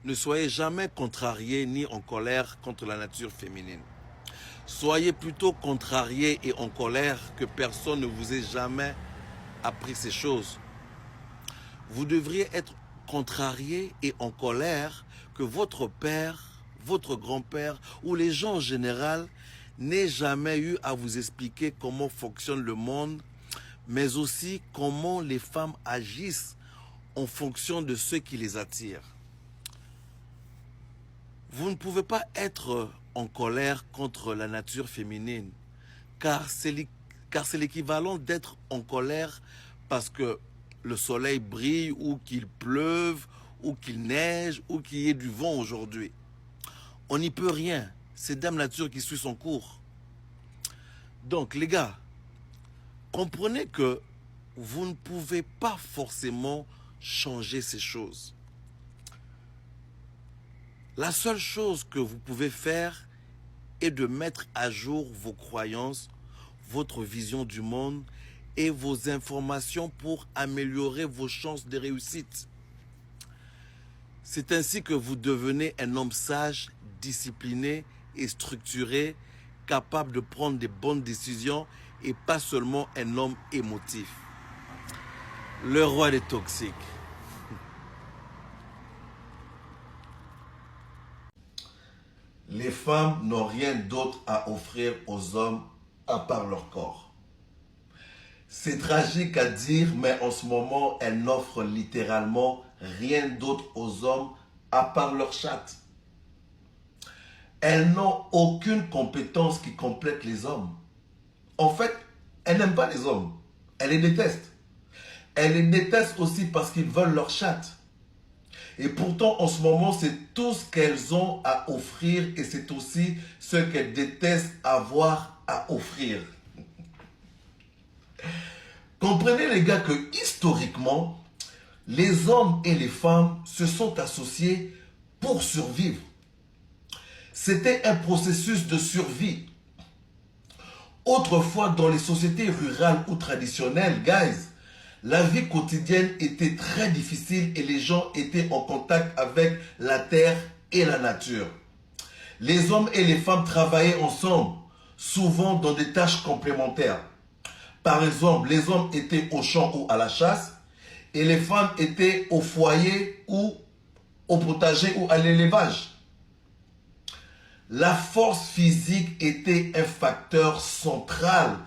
Ne soyez jamais contrariés ni en colère contre la nature féminine. Soyez plutôt contrariés et en colère que personne ne vous ait jamais appris ces choses. Vous devriez être contrariés et en colère que votre père, votre grand-père ou les gens en général n'aient jamais eu à vous expliquer comment fonctionne le monde, mais aussi comment les femmes agissent en fonction de ce qui les attire. Vous ne pouvez pas être en colère contre la nature féminine, car c'est l'équivalent d'être en colère parce que le soleil brille ou qu'il pleuve ou qu'il neige ou qu'il y ait du vent aujourd'hui. On n'y peut rien, c'est Dame Nature qui suit son cours. Donc les gars, comprenez que vous ne pouvez pas forcément changer ces choses. La seule chose que vous pouvez faire est de mettre à jour vos croyances, votre vision du monde et vos informations pour améliorer vos chances de réussite. C'est ainsi que vous devenez un homme sage, discipliné et structuré, capable de prendre des bonnes décisions et pas seulement un homme émotif. Le roi des toxiques. Les femmes n'ont rien d'autre à offrir aux hommes à part leur corps. C'est tragique à dire, mais en ce moment, elles n'offrent littéralement rien d'autre aux hommes à part leur chatte. Elles n'ont aucune compétence qui complète les hommes. En fait, elles n'aiment pas les hommes. Elles les détestent. Elles les détestent aussi parce qu'ils veulent leur chatte. Et pourtant, en ce moment, c'est tout ce qu'elles ont à offrir et c'est aussi ce qu'elles détestent avoir à offrir. Comprenez les gars que historiquement, les hommes et les femmes se sont associés pour survivre. C'était un processus de survie. Autrefois, dans les sociétés rurales ou traditionnelles, guys, la vie quotidienne était très difficile et les gens étaient en contact avec la terre et la nature. Les hommes et les femmes travaillaient ensemble, souvent dans des tâches complémentaires. Par exemple, les hommes étaient au champ ou à la chasse et les femmes étaient au foyer ou au potager ou à l'élevage. La force physique était un facteur central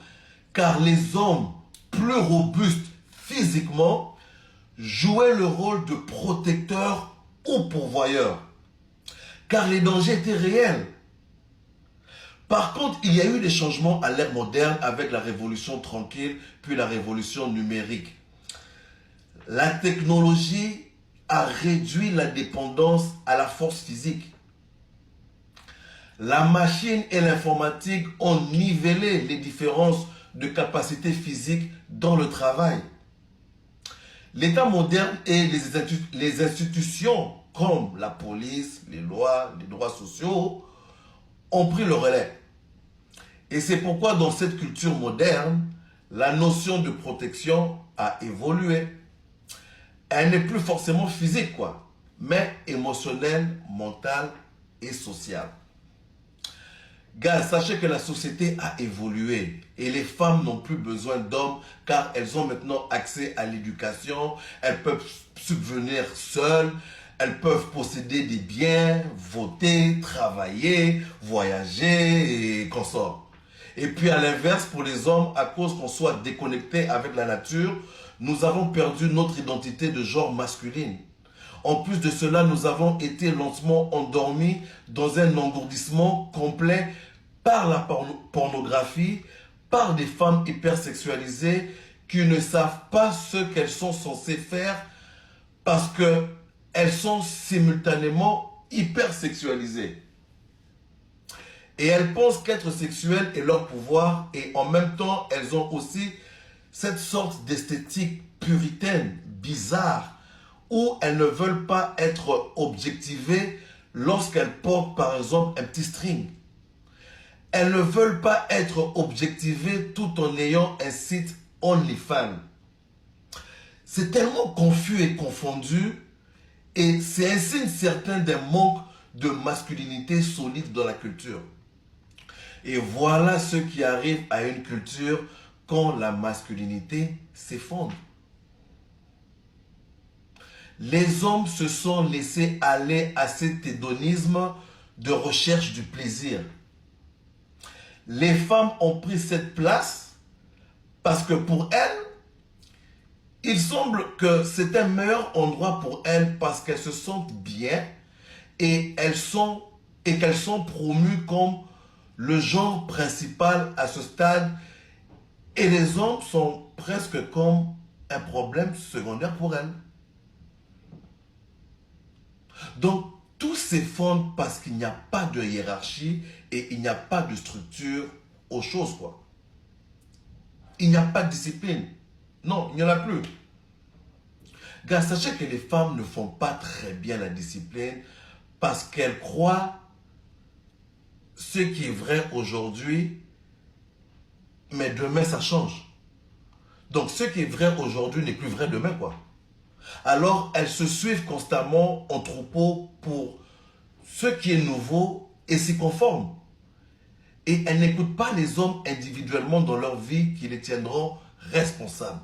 car les hommes plus robustes physiquement jouaient le rôle de protecteur ou pourvoyeur car les dangers étaient réels. Par contre, il y a eu des changements à l'ère moderne avec la révolution tranquille puis la révolution numérique. La technologie a réduit la dépendance à la force physique. La machine et l'informatique ont nivelé les différences de capacité physique dans le travail. L'État moderne et les institutions comme la police, les lois, les droits sociaux ont pris le relais. Et c'est pourquoi dans cette culture moderne, la notion de protection a évolué. Elle n'est plus forcément physique, mais émotionnelle, mentale et sociale. Gars, sachez que la société a évolué et les femmes n'ont plus besoin d'hommes car elles ont maintenant accès à l'éducation, elles peuvent subvenir seules, elles peuvent posséder des biens, voter, travailler, voyager et consorts. Et puis à l'inverse, pour les hommes, à cause qu'on soit déconnecté avec la nature, nous avons perdu notre identité de genre masculine. En plus de cela, nous avons été lentement endormis dans un engourdissement complet par la pornographie, par des femmes hypersexualisées qui ne savent pas ce qu'elles sont censées faire parce qu'elles sont simultanément hypersexualisées. Et elles pensent qu'être sexuelles est leur pouvoir et en même temps, elles ont aussi cette sorte d'esthétique puritaine, bizarre, où elles ne veulent pas être objectivées lorsqu'elles portent par exemple un petit string. Elles ne veulent pas être objectivées tout en ayant un site OnlyFans. C'est tellement confus et confondu Et c'est un signe certain d'un manque de masculinité solide dans la culture. Et voilà ce qui arrive à une culture quand la masculinité s'effondre. Les hommes se sont laissés aller à cet hédonisme de recherche du plaisir. Les femmes ont pris cette place parce que pour elles, il semble que c'est un meilleur endroit pour elles parce qu'elles se sentent bien et qu'elles sont promues comme le genre principal à ce stade et les hommes sont presque comme un problème secondaire pour elles. Donc, tout s'effondre parce qu'il n'y a pas de hiérarchie et il n'y a pas de structure aux choses, quoi. Il n'y a pas de discipline. Non, il n'y en a plus. Gars, sachez que les femmes ne font pas très bien la discipline parce qu'elles croient ce qui est vrai aujourd'hui, mais demain ça change. Donc ce qui est vrai aujourd'hui n'est plus vrai demain, quoi. Alors elles se suivent constamment en troupeau pour ce qui est nouveau et s'y conforment. Et elles n'écoutent pas les hommes individuellement dans leur vie qui les tiendront responsables.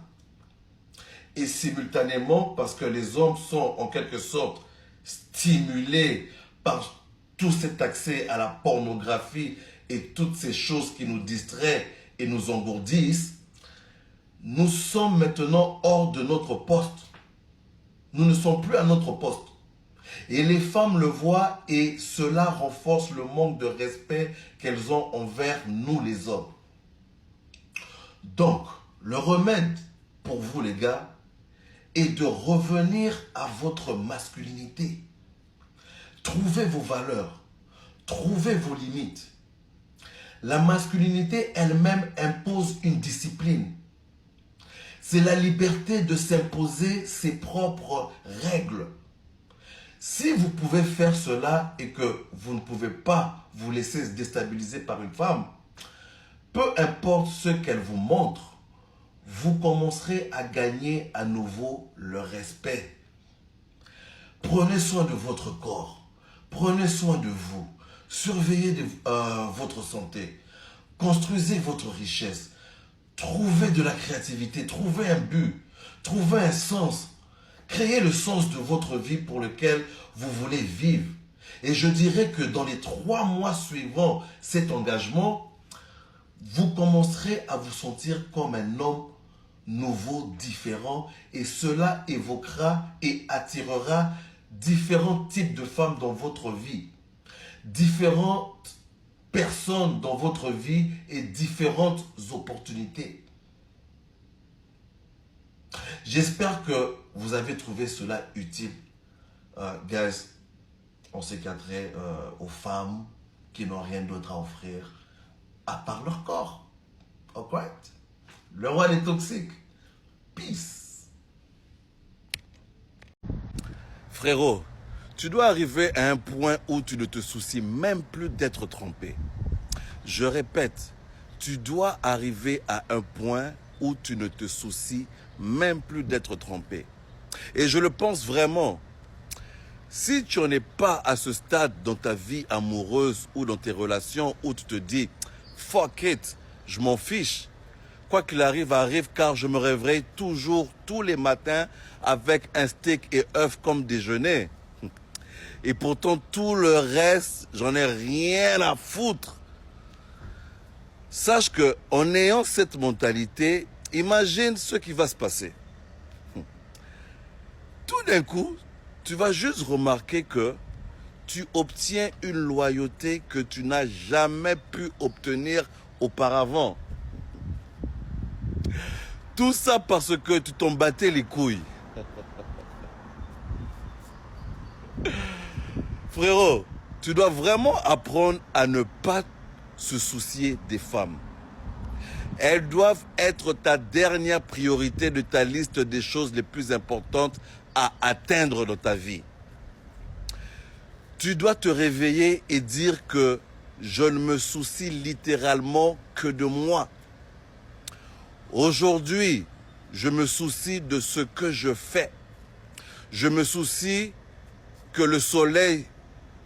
Et simultanément, parce que les hommes sont en quelque sorte stimulés par tout cet accès à la pornographie et toutes ces choses qui nous distraient et nous engourdissent, nous sommes maintenant hors de notre poste. Nous ne sommes plus à notre poste. Et les femmes le voient et cela renforce le manque de respect qu'elles ont envers nous les hommes. Donc, le remède pour vous les gars est de revenir à votre masculinité. Trouvez vos valeurs, trouvez vos limites. La masculinité elle-même impose une discipline. C'est la liberté de s'imposer ses propres règles. Si vous pouvez faire cela et que vous ne pouvez pas vous laisser déstabiliser par une femme, peu importe ce qu'elle vous montre, vous commencerez à gagner à nouveau le respect. Prenez soin de votre corps, prenez soin de vous, surveillez votre santé, construisez votre richesse, trouvez de la créativité, trouvez un but, trouvez un sens. Créez le sens de votre vie pour lequel vous voulez vivre. Et je dirais que dans les 3 mois suivant cet engagement, vous commencerez à vous sentir comme un homme nouveau, différent. Et cela évoquera et attirera différents types de femmes dans votre vie. Différentes personnes dans votre vie et différentes opportunités. J'espère que vous avez trouvé cela utile. Guys, on s'écarterait aux femmes qui n'ont rien d'autre à offrir à part leur corps. Alright? Le roi des toxiques. Peace. Frérot, tu dois arriver à un point où tu ne te soucies même plus d'être trompé. Je répète, tu dois arriver à un point où tu ne te soucies même plus d'être trompé. Et je le pense vraiment. Si tu n'en es pas à ce stade dans ta vie amoureuse ou dans tes relations où tu te dis « fuck it, je m'en fiche », quoi qu'il arrive car je me réveillerai toujours tous les matins avec un steak et œufs comme déjeuner. Et pourtant tout le reste, j'en ai rien à foutre. Sache que en ayant cette mentalité, imagine ce qui va se passer. Tout d'un coup, tu vas juste remarquer que tu obtiens une loyauté que tu n'as jamais pu obtenir auparavant. Tout ça parce que tu t'en battais les couilles. Frérot, tu dois vraiment apprendre à ne pas se soucier des femmes. Elles doivent être ta dernière priorité de ta liste des choses les plus importantes à atteindre dans ta vie. Tu dois te réveiller et dire que je ne me soucie littéralement que de moi. Aujourd'hui, je me soucie de ce que je fais. Je me soucie que le soleil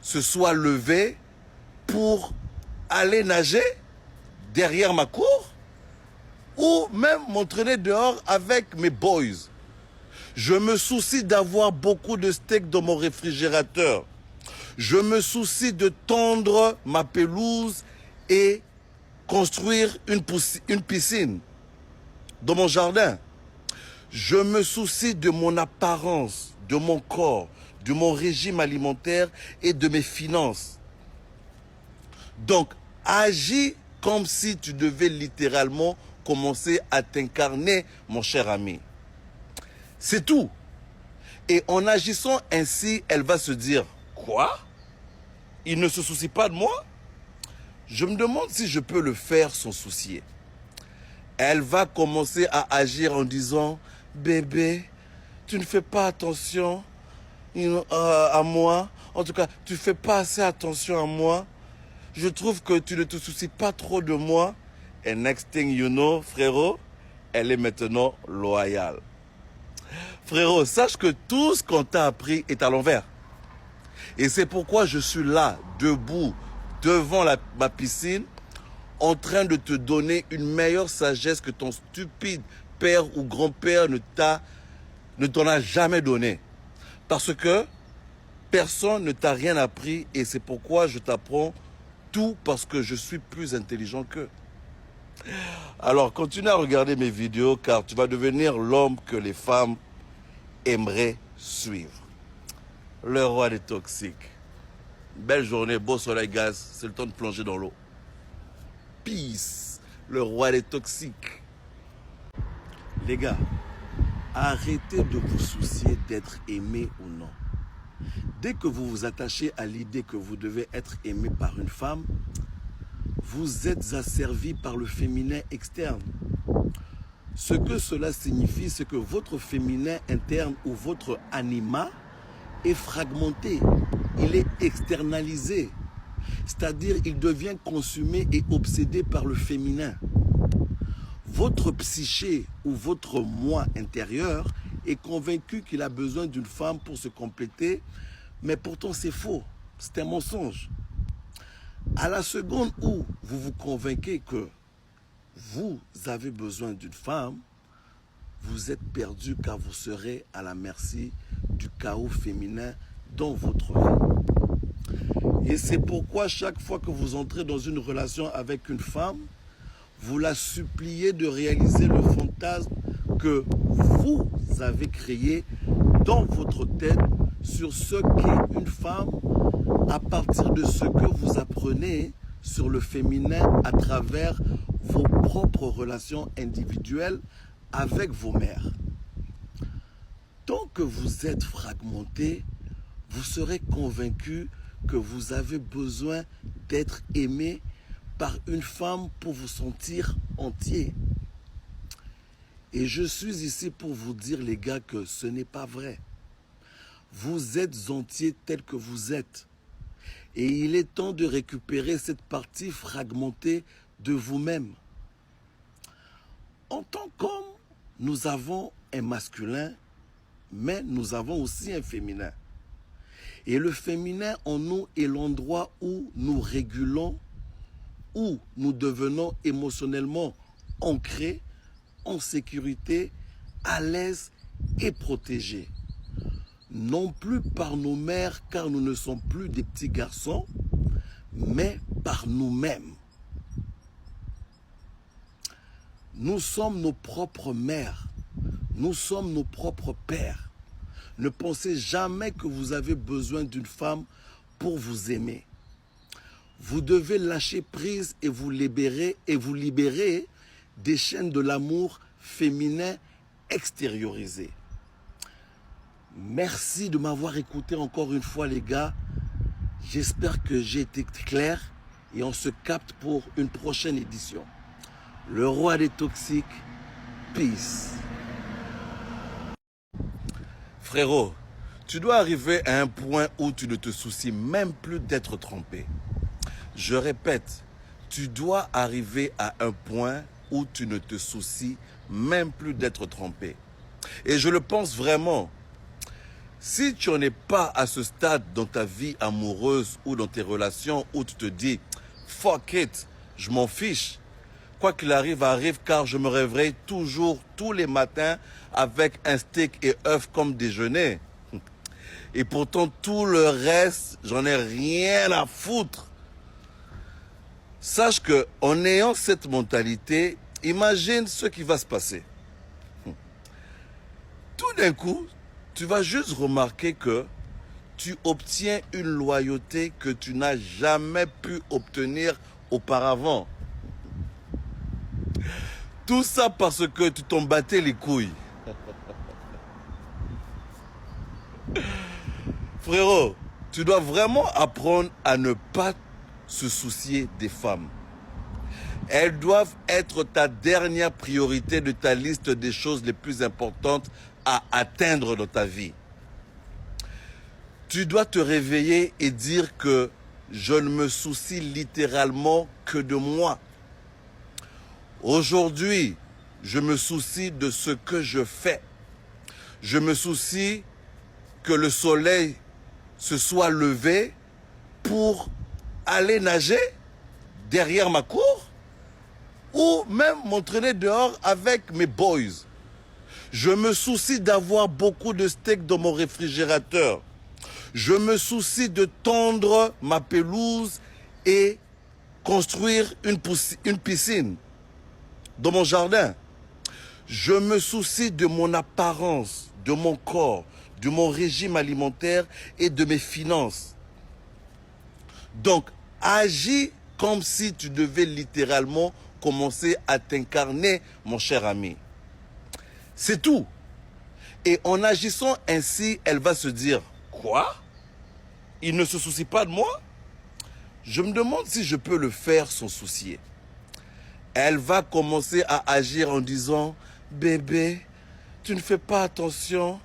se soit levé pour aller nager derrière ma cour ou même m'entraîner dehors avec mes boys. Je me soucie d'avoir beaucoup de steaks dans mon réfrigérateur. Je me soucie de tondre ma pelouse et construire une piscine dans mon jardin. Je me soucie de mon apparence, de mon corps, de mon régime alimentaire et de mes finances. Donc, agis comme si tu devais littéralement commencer à t'incarner, mon cher ami. C'est tout. Et en agissant ainsi, elle va se dire, quoi? Il ne se soucie pas de moi? Je me demande si je peux le faire sans soucier. Elle va commencer à agir en disant, bébé, tu ne fais pas attention à moi. En tout cas, tu ne fais pas assez attention à moi. Je trouve que tu ne te soucies pas trop de moi. Et next thing you know, frérot, elle est maintenant loyale. Frérot, sache que tout ce qu'on t'a appris est à l'envers. Et c'est pourquoi je suis là, debout, devant ma piscine, en train de te donner une meilleure sagesse que ton stupide père ou grand-père ne t'en a jamais donné. Parce que personne ne t'a rien appris et c'est pourquoi je t'apprends tout parce que je suis plus intelligent qu'eux. Alors, continue à regarder mes vidéos car tu vas devenir l'homme que les femmes aimeraient suivre. Le roi des toxiques. Belle journée, beau soleil, gaz. C'est le temps de plonger dans l'eau. Peace, le roi des toxiques. Les gars, arrêtez de vous soucier d'être aimé ou non. Dès que vous vous attachez à l'idée que vous devez être aimé par une femme, vous êtes asservi par le féminin externe. Ce que cela signifie, c'est que votre féminin interne ou votre anima est fragmenté, il est externalisé. C'est-à-dire, il devient consumé et obsédé par le féminin. Votre psyché ou votre moi intérieur est convaincu qu'il a besoin d'une femme pour se compléter, mais pourtant c'est faux, c'est un mensonge. À la seconde où vous vous convainquez que vous avez besoin d'une femme, vous êtes perdu car vous serez à la merci du chaos féminin dans votre vie. Et c'est pourquoi chaque fois que vous entrez dans une relation avec une femme, vous la suppliez de réaliser le fantasme que vous avez créé dans votre tête sur ce qu'est une femme à partir de ce que vous apprenez sur le féminin à travers vos propres relations individuelles avec vos mères. Tant que vous êtes fragmenté, vous serez convaincu que vous avez besoin d'être aimé par une femme pour vous sentir entier. Et je suis ici pour vous dire, les gars, que ce n'est pas vrai. Vous êtes entier tel que vous êtes. Et il est temps de récupérer cette partie fragmentée de vous-même. En tant qu'homme, nous avons un masculin, mais nous avons aussi un féminin. Et le féminin en nous est l'endroit où nous régulons, où nous devenons émotionnellement ancrés, en sécurité, à l'aise et protégés. Non plus par nos mères, car nous ne sommes plus des petits garçons, mais par nous-mêmes. Nous sommes nos propres mères, nous sommes nos propres pères. Ne pensez jamais que vous avez besoin d'une femme pour vous aimer. Vous devez lâcher prise et vous libérer des chaînes de l'amour féminin extériorisé. Merci de m'avoir écouté encore une fois, les gars. J'espère que j'ai été clair et on se capte pour une prochaine édition. Le roi des toxiques, peace. Frérot, tu dois arriver à un point où tu ne te soucies même plus d'être trompé. Je répète, tu dois arriver à un point où tu ne te soucies même plus d'être trompé. Et je le pense vraiment. Si tu n'en es pas à ce stade dans ta vie amoureuse ou dans tes relations où tu te dis « fuck it, je m'en fiche », quoi qu'il arrive, arrive, car je me réveille toujours, tous les matins, avec un steak et œufs comme déjeuner. Et pourtant, tout le reste, j'en ai rien à foutre. Sache que, en ayant cette mentalité, imagine ce qui va se passer. Tout d'un coup, tu vas juste remarquer que tu obtiens une loyauté que tu n'as jamais pu obtenir auparavant. Tout ça parce que tu t'en battais les couilles. Frérot, tu dois vraiment apprendre à ne pas se soucier des femmes. Elles doivent être ta dernière priorité de ta liste des choses les plus importantes à atteindre dans ta vie. Tu dois te réveiller et dire que je ne me soucie littéralement que de moi. Aujourd'hui, je me soucie de ce que je fais. Je me soucie que le soleil se soit levé pour aller nager derrière ma cour ou même m'entraîner dehors avec mes boys. Je me soucie d'avoir beaucoup de steaks dans mon réfrigérateur. Je me soucie de tondre ma pelouse et construire une piscine dans mon jardin. Je me soucie de mon apparence, de mon corps, de mon régime alimentaire et de mes finances. Donc, agis comme si tu devais littéralement commencer à t'incarner, mon cher ami. C'est tout. Et en agissant ainsi, elle va se dire, quoi? Il ne se soucie pas de moi? Je me demande si je peux le faire sans soucier. Elle va commencer à agir en disant, bébé, tu ne fais pas attention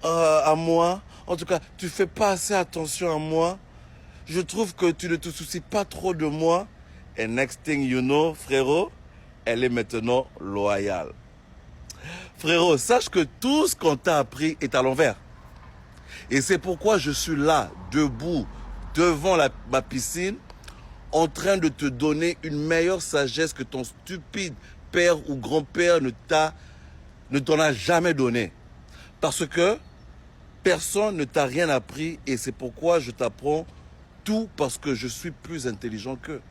à moi. En tout cas, tu ne fais pas assez attention à moi. Je trouve que tu ne te soucies pas trop de moi. Et next thing you know, frérot, elle est maintenant loyale. Frérot, sache que tout ce qu'on t'a appris est à l'envers. Et c'est pourquoi je suis là, debout, devant ma piscine, en train de te donner une meilleure sagesse que ton stupide père ou grand-père ne t'en a jamais donné. Parce que personne ne t'a rien appris et c'est pourquoi je t'apprends tout parce que je suis plus intelligent qu'eux.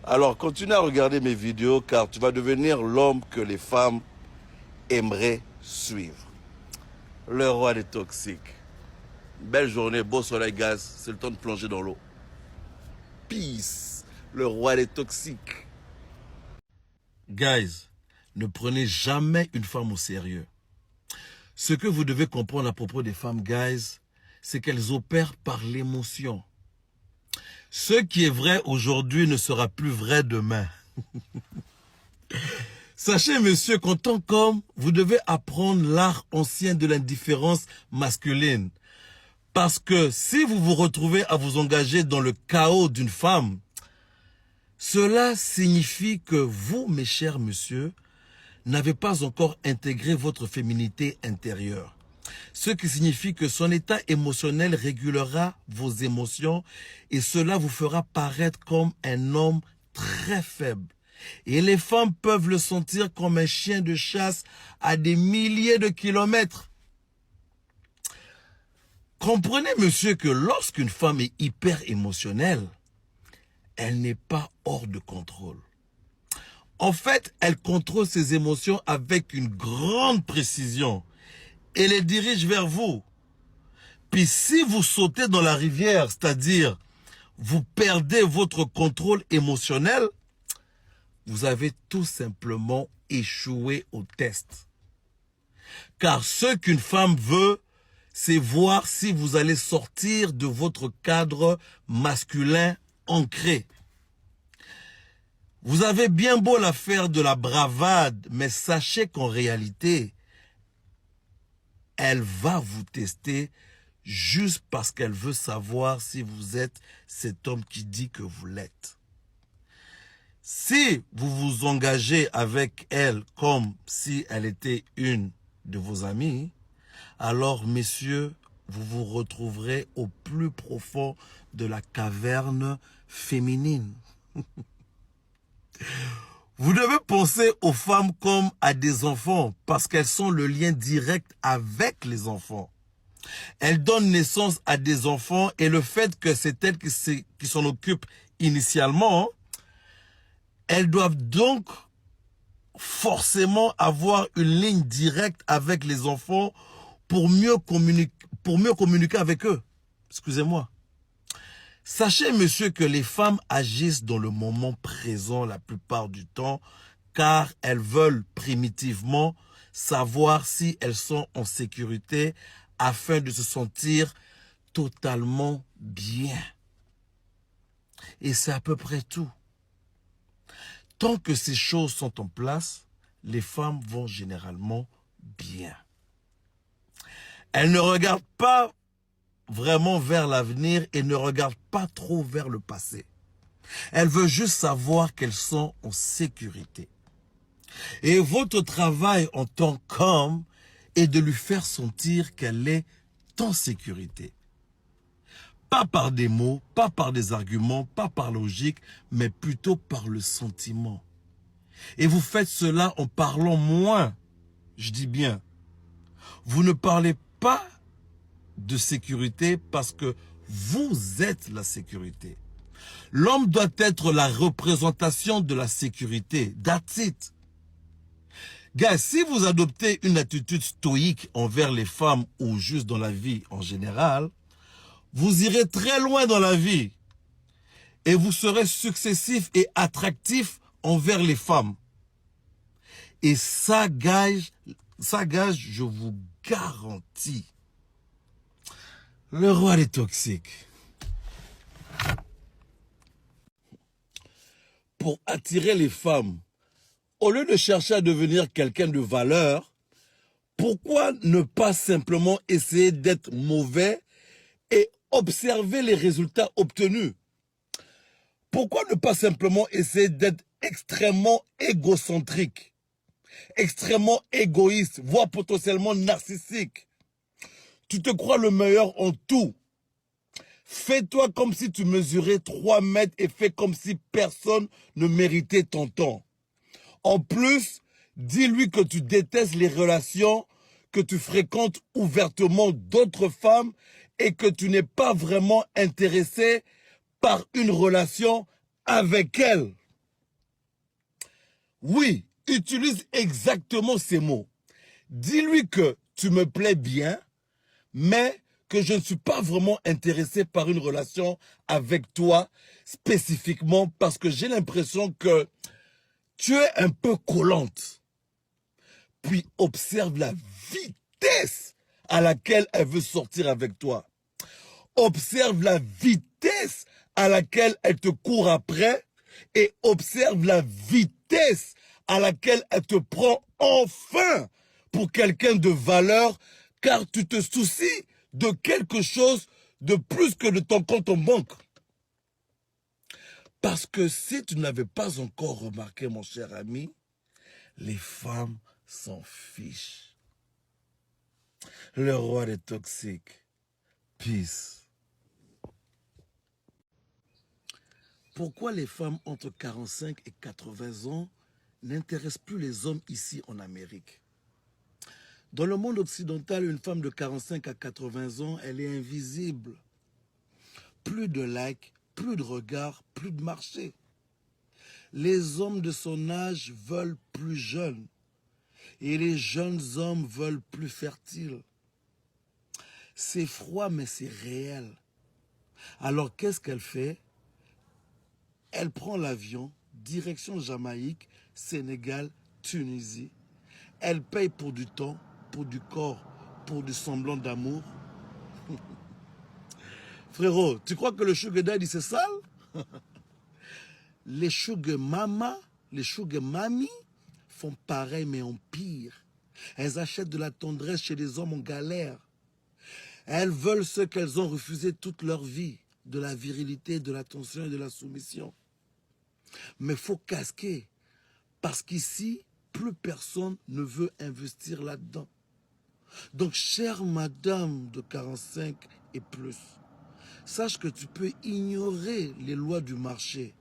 Alors, continue à regarder mes vidéos car tu vas devenir l'homme que les femmes aimeraient suivre. Le roi des toxiques. Belle journée, beau soleil, gaz. C'est le temps de plonger dans l'eau. Peace. Le roi des toxiques. Guys, ne prenez jamais une femme au sérieux. Ce que vous devez comprendre à propos des femmes, guys, c'est qu'elles opèrent par l'émotion. Ce qui est vrai aujourd'hui ne sera plus vrai demain. Sachez, monsieur, qu'en tant qu'homme, vous devez apprendre l'art ancien de l'indifférence masculine. Parce que si vous vous retrouvez à vous engager dans le chaos d'une femme, cela signifie que vous, mes chers messieurs, n'avez pas encore intégré votre féminité intérieure. Ce qui signifie que son état émotionnel régulera vos émotions et cela vous fera paraître comme un homme très faible. Et les femmes peuvent le sentir comme un chien de chasse à des milliers de kilomètres. Comprenez, monsieur, que lorsqu'une femme est hyper émotionnelle, elle n'est pas hors de contrôle. En fait, elle contrôle ses émotions avec une grande précision et les dirige vers vous. Puis si vous sautez dans la rivière, c'est-à-dire vous perdez votre contrôle émotionnel, vous avez tout simplement échoué au test. Car ce qu'une femme veut, c'est voir si vous allez sortir de votre cadre masculin ancré. Vous avez bien beau la faire de la bravade, mais sachez qu'en réalité, elle va vous tester juste parce qu'elle veut savoir si vous êtes cet homme qui dit que vous l'êtes. Si vous vous engagez avec elle comme si elle était une de vos amies, alors messieurs, vous vous retrouverez au plus profond de la caverne féminine. Vous devez penser aux femmes comme à des enfants parce qu'elles sont le lien direct avec les enfants. Elles donnent naissance à des enfants et le fait que c'est elles qui s'en occupent initialement, elles doivent donc forcément avoir une ligne directe avec les enfants pour mieux communiquer avec eux. Excusez-moi. Sachez, monsieur, que les femmes agissent dans le moment présent la plupart du temps car elles veulent primitivement savoir si elles sont en sécurité afin de se sentir totalement bien. Et c'est à peu près tout. Tant que ces choses sont en place, les femmes vont généralement bien. Elles ne regardent pas vraiment vers l'avenir et ne regardent pas trop vers le passé. Elles veulent juste savoir qu'elles sont en sécurité. Et votre travail en tant qu'homme est de lui faire sentir qu'elle est en sécurité. Pas par des mots, pas par des arguments, pas par logique, mais plutôt par le sentiment. Et vous faites cela en parlant moins. Je dis bien, vous ne parlez pas de sécurité parce que vous êtes la sécurité. L'homme doit être la représentation de la sécurité. That's it. Gars, si vous adoptez une attitude stoïque envers les femmes ou juste dans la vie en général, vous irez très loin dans la vie et vous serez successif et attractif envers les femmes. Et ça gage, je vous garantis. Le roi des toxiques. Pour attirer les femmes, au lieu de chercher à devenir quelqu'un de valeur, pourquoi ne pas simplement essayer d'être mauvais et observer les résultats obtenus? Pourquoi ne pas simplement essayer d'être extrêmement égocentrique, extrêmement égoïste, voire potentiellement narcissique? Tu te crois le meilleur en tout. Fais-toi comme si tu mesurais 3 mètres et fais comme si personne ne méritait ton temps. En plus, dis-lui que tu détestes les relations, que tu fréquentes ouvertement d'autres femmes et que tu n'es pas vraiment intéressé par une relation avec elles. Oui, utilise exactement ces mots. Dis-lui que tu me plais bien, mais que je ne suis pas vraiment intéressé par une relation avec toi spécifiquement parce que j'ai l'impression que tu es un peu collante. Puis observe la vitesse à laquelle elle veut sortir avec toi. Observe la vitesse à laquelle elle te court après et observe la vitesse à laquelle elle te prend enfin pour quelqu'un de valeur car tu te soucies de quelque chose de plus que de ton compte en banque. Parce que si tu n'avais pas encore remarqué, mon cher ami, les femmes s'en fichent. Le roi des toxiques. Peace. Pourquoi les femmes entre 45 et 80 ans n'intéressent plus les hommes ici en Amérique? Dans le monde occidental, une femme de 45 à 80 ans, elle est invisible. Plus de likes, plus de regards, plus de marché. Les hommes de son âge veulent plus jeunes et les jeunes hommes veulent plus fertiles. C'est froid, mais c'est réel. Alors, qu'est-ce qu'elle fait? Elle prend l'avion, direction Jamaïque, Sénégal, Tunisie. Elle paye pour du temps, pour du corps, pour du semblant d'amour. Frérot, tu crois que le sugar daddy c'est sale? Les sugar mama, les sugar mami font pareil mais en pire. Elles achètent de la tendresse chez des hommes en galère. Elles veulent ce qu'elles ont refusé toute leur vie, de la virilité, de l'attention et de la soumission. Mais il faut casquer, parce qu'ici, plus personne ne veut investir là-dedans. Donc, chère madame de 45 et plus, sache que tu peux ignorer les lois du marché.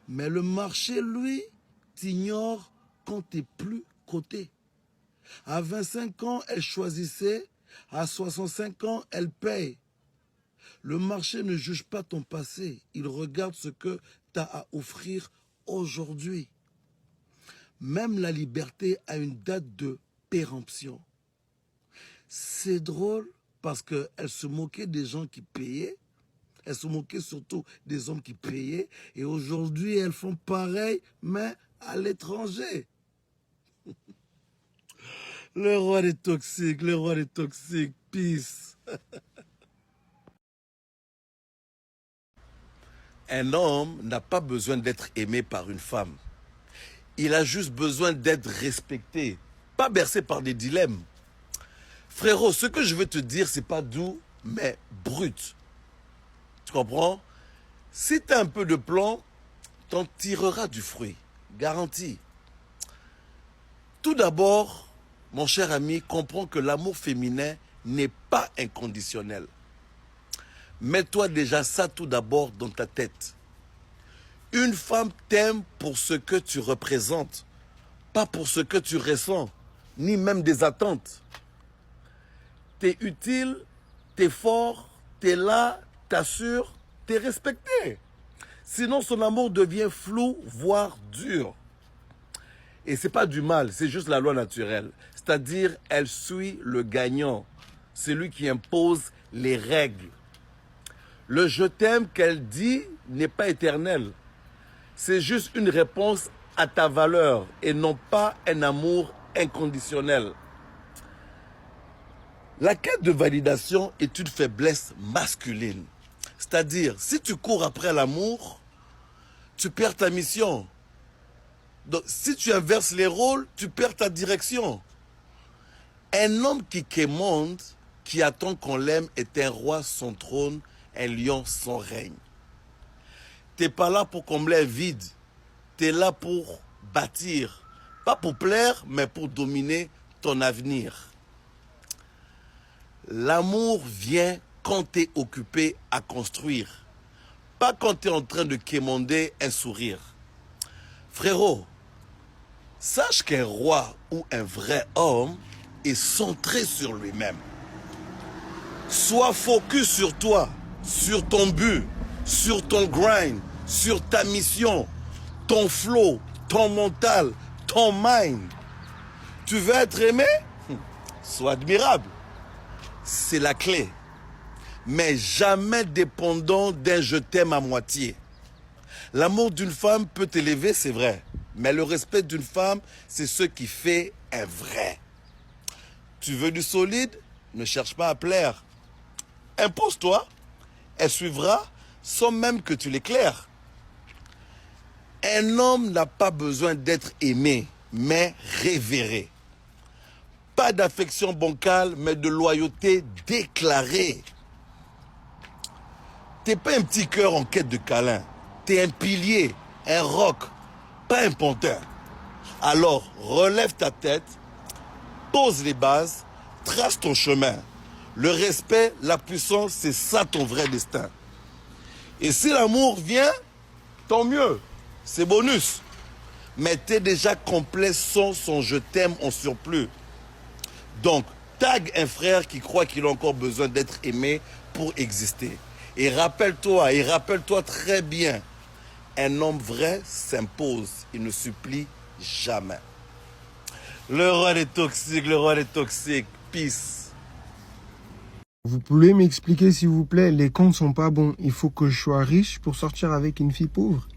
Mais le marché, lui, t'ignore quand tu n'es plus coté. À 25 ans, elle choisissait. À 65 ans, elle paye. Le marché ne juge pas ton passé. Il regarde ce que tu as à offrir aujourd'hui. Même la liberté a une date de péremption. C'est drôle parce qu'elle se moquait des gens qui payaient. Elle se moquait surtout des hommes qui payaient. Et aujourd'hui, elles font pareil, mais à l'étranger. Le roi des toxiques, le roi des toxiques, peace. Un homme n'a pas besoin d'être aimé par une femme. Il a juste besoin d'être respecté, pas bercé par des dilemmes. Frérot, ce que je veux te dire, c'est pas doux, mais brut. Tu comprends? Si tu as un peu de plan, t'en tireras du fruit. Garanti. Tout d'abord, mon cher ami, comprends que l'amour féminin n'est pas inconditionnel. Mets-toi déjà ça tout d'abord dans ta tête. Une femme t'aime pour ce que tu représentes, pas pour ce que tu ressens, ni même des attentes. T'es utile, t'es fort, t'es là, t'assures, t'es respecté. Sinon, son amour devient flou, voire dur. Et c'est pas du mal, c'est juste la loi naturelle. C'est-à-dire, elle suit le gagnant. C'est lui qui impose les règles. Le je t'aime qu'elle dit n'est pas éternel. C'est juste une réponse à ta valeur et non pas un amour inconditionnel. La quête de validation est une faiblesse masculine. C'est-à-dire, si tu cours après l'amour, tu perds ta mission. Donc, si tu inverses les rôles, tu perds ta direction. Un homme qui quémande, qui attend qu'on l'aime, est un roi sans trône, un lion sans règne. T'es pas là pour combler un vide. T'es là pour bâtir. Pas pour plaire, mais pour dominer ton avenir. L'amour vient quand t'es occupé à construire. Pas quand t'es en train de quémander un sourire. Frérot, sache qu'un roi ou un vrai homme est centré sur lui-même. Sois focus sur toi, sur ton but, sur ton grind, sur ta mission, ton flow, ton mental, ton mind. Tu veux être aimé? Sois admirable. C'est la clé. Mais jamais dépendant d'un je t'aime à moitié. L'amour d'une femme peut t'élever, c'est vrai. Mais le respect d'une femme, c'est ce qui fait un vrai. Tu veux du solide? Ne cherche pas à plaire. Impose-toi. Elle suivra sans même que tu l'éclaires. Un homme n'a pas besoin d'être aimé, mais révéré. Pas d'affection bancale, mais de loyauté déclarée. T'es pas un petit cœur en quête de câlin. T'es un pilier, un roc, pas un pantin. Alors, relève ta tête, pose les bases, trace ton chemin. Le respect, la puissance, c'est ça ton vrai destin. Et si l'amour vient, tant mieux, c'est bonus. Mais t'es déjà complet sans son je t'aime en surplus. Donc, tag un frère qui croit qu'il a encore besoin d'être aimé pour exister. Et rappelle-toi très bien, un homme vrai s'impose, il ne supplie jamais. Le roi des toxiques, peace. Vous pouvez m'expliquer s'il vous plaît, les comptes sont pas bons. Il faut que je sois riche pour sortir avec une fille pauvre?